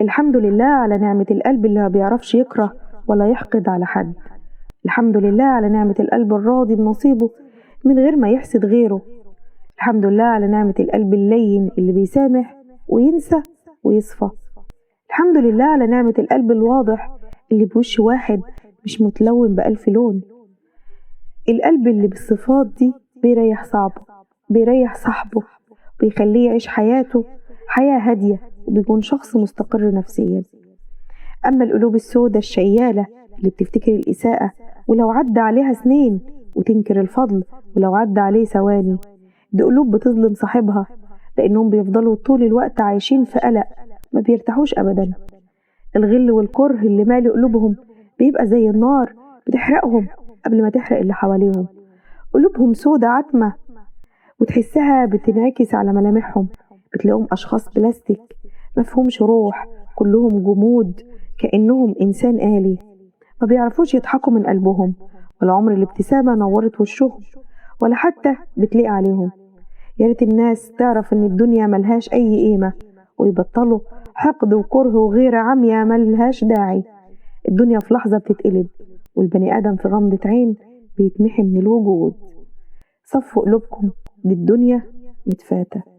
الحمد لله على نعمة القلب اللي ما بيعرفش يكره ولا يحقد على حد. الحمد لله على نعمة القلب الراضي بنصيبه من غير ما يحسد غيره. الحمد لله على نعمة القلب اللين اللي بيسامح وينسى ويصفى. الحمد لله على نعمة القلب الواضح اللي بوش واحد مش متلون بألف لون. القلب اللي بالصفات دي بيريح صعبه، بيريح صاحبه، بيخليه يعيش حياته حياة هادية، وبيكون شخص مستقر نفسيا. أما القلوب السوداء الشيالة اللي بتفتكر الإساءة ولو عدى عليها سنين، وتنكر الفضل ولو عدى عليه ثواني، دي قلوب بتظلم صاحبها، لأنهم بيفضلوا طول الوقت عايشين في قلق، ما بيرتاحوش أبدا. الغل والكره اللي مالي قلوبهم بيبقى زي النار بتحرقهم قبل ما تحرق اللي حواليهم. قلوبهم سودة عتمة، وتحسها بتنعكس على ملامحهم. بتلاقيهم أشخاص بلاستيك مفهومش روح، كلهم جمود، كأنهم إنسان آلي. ما بيعرفوش يضحكوا من قلبهم، ولا عمر الابتسامة نورت وشهم، ولا حتى بتليق عليهم. يا ريت الناس تعرف إن الدنيا ملهاش أي قيمة، ويبطلوا حقد وكره وغيرة عمية ملهاش داعي. الدنيا في لحظة بتتقلب، والبني آدم في غمضة عين بيتمحي من الوجود. صفوا قلوبكم، دي الدنيا متفاتة.